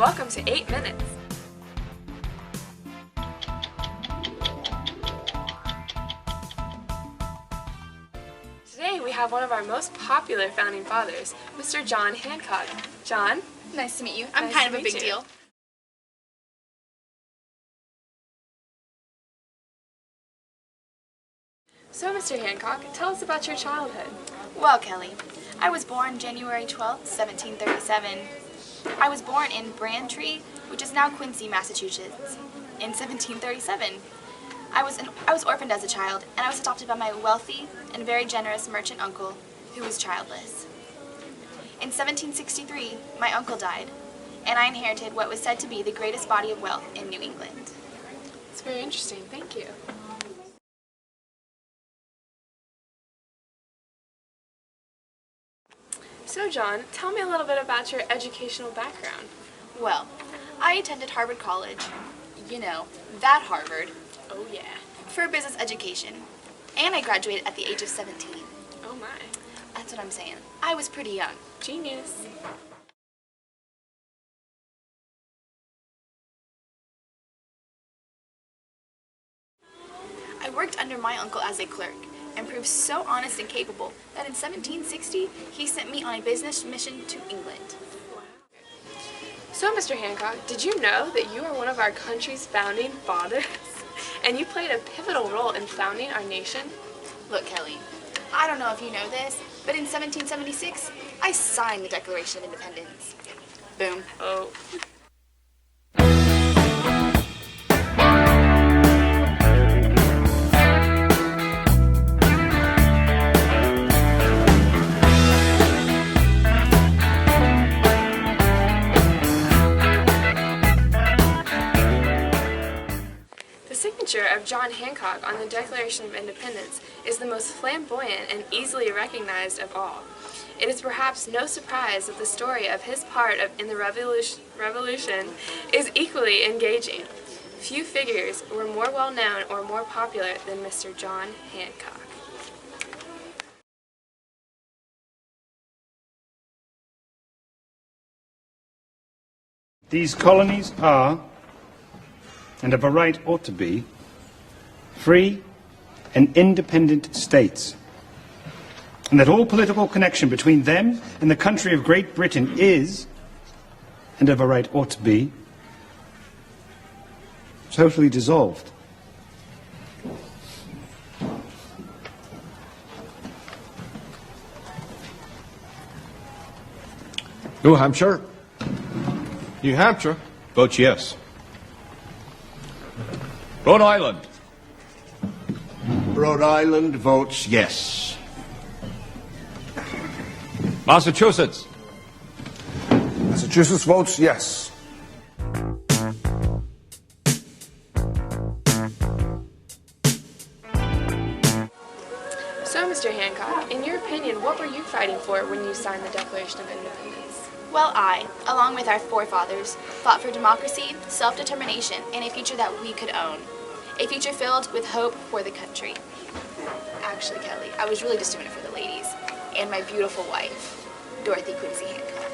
Welcome to 8 Minutes. Today we have one of our most popular founding fathers, Mr. John Hancock. John? Nice to meet you. I'm Nice kind to of a meet big you. deal. So, Mr. Hancock, tell us about your childhood. Well, Kelly, I was born January 12th, 1737. I was born in Braintree, which is now Quincy, Massachusetts, in 1737. I was orphaned as a child, and I was adopted by my wealthy and very generous merchant uncle, who was childless. In 1763, my uncle died, and I inherited what was said to be the greatest body of wealth in New England. It's very interesting. Thank you. So, John, tell me a little bit about your educational background. Well, I attended Harvard College, you know, that Harvard, Oh, yeah. for business education, and I graduated at the age of 17. Oh, my. That's what I'm saying. I was pretty young. Genius. I worked under my uncle as a clerk and proved so honest and capable that in 1760 he sent me on a business mission to England. Wow. So, Mr. Hancock, did you know that you are one of our country's founding fathers? And you played a pivotal role in founding our nation? Look, Kelly, I don't know if you know this, but in 1776 I signed the Declaration of Independence. Boom. Oh. The signature of John Hancock on the Declaration of Independence is the most flamboyant and easily recognized of all. It is perhaps no surprise that the story of his part in the revolution is equally engaging. Few figures were more well known or more popular than Mr. John Hancock. These colonies are, and of a right ought to be, free and independent states, and that all political connection between them and the country of Great Britain is, and of a right ought to be, totally dissolved. New Hampshire. New Hampshire votes yes. Rhode Island. Rhode Island votes yes. Massachusetts. Massachusetts votes yes. So, Mr. Hancock, in your opinion, what were you fighting for when you signed the Declaration of Independence? Well, I, along with our forefathers, fought for democracy, self-determination, and a future that we could own. A future filled with hope for the country. Actually, Kelly, I was really just doing it for the ladies. And my beautiful wife, Dorothy Quincy Hancock.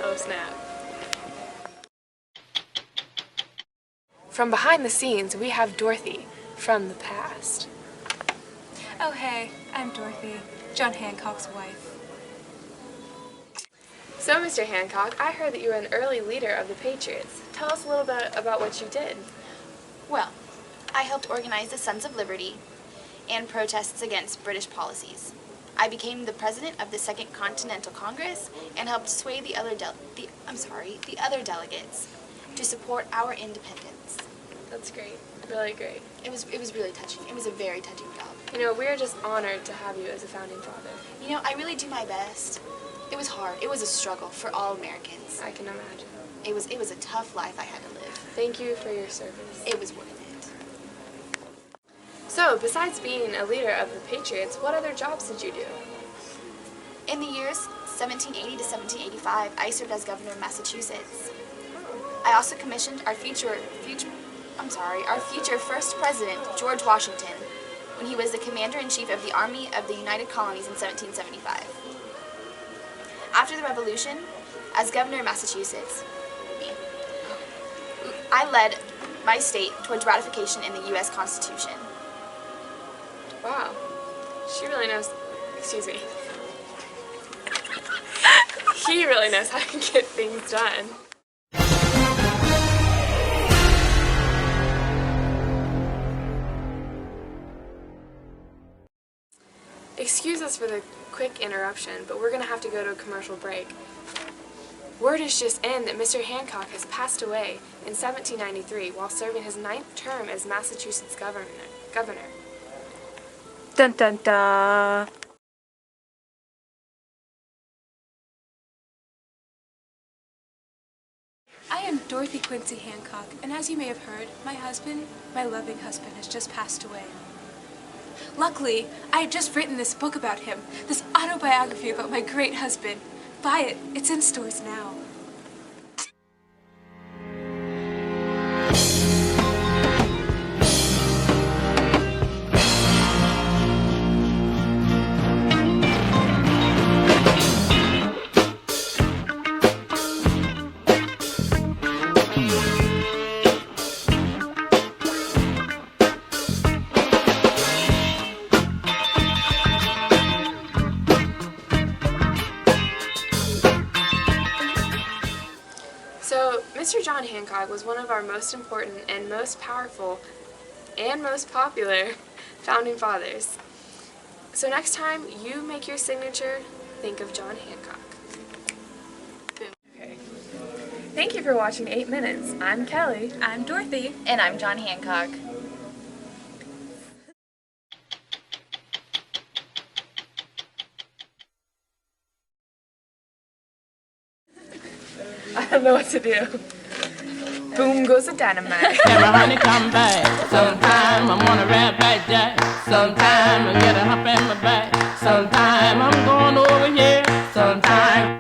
Oh, snap. From behind the scenes, we have Dorothy from the past. Oh, hey, I'm Dorothy, John Hancock's wife. So, Mr. Hancock, I heard that you were an early leader of the Patriots. Tell us a little bit about what you did. Well, I helped organize the Sons of Liberty and protests against British policies. I became the president of the Second Continental Congress and helped sway the other delegates to support our independence. That's great. Really great. It was really touching. It was a very touching job. You know, we're just honored to have you as a founding father. You know, I really do my best. It was hard. It was a struggle for all Americans. I can imagine. It was a tough life I had to live. Thank you for your service. It was worth it. So, besides being a leader of the Patriots, what other jobs did you do? In the years 1780 to 1785, I served as governor of Massachusetts. I also commissioned our future first president, George Washington, when he was the commander-in-chief of the Army of the United Colonies in 1775. After the Revolution, as governor of Massachusetts, I led my state towards ratification in the U.S. Constitution. Wow. She really knows, excuse me. He really knows how to get things done. Excuse us for the quick interruption, but we're going to have to go to a commercial break. Word has just in that Mr. Hancock has passed away in 1793 while serving his 9th term as Massachusetts governor. Dun dun dun. I am Dorothy Quincy Hancock, and as you may have heard, my husband, my loving husband, has just passed away. Luckily, I had just written this book about him, this autobiography about my great husband. Buy it. It's in stores now. So, Mr. John Hancock was one of our most important and most powerful and most popular founding fathers. So next time you make your signature, think of John Hancock. Boom. Okay. Thank you for watching 8 Minutes. I'm Kelly. I'm Dorothy. And I'm John Hancock. I don't know what to do. Boom goes the dynamite. Can my honey come back? Sometime I'm on a rat back jack. Sometime I get a hump in my back. Sometime I'm going over here. Sometime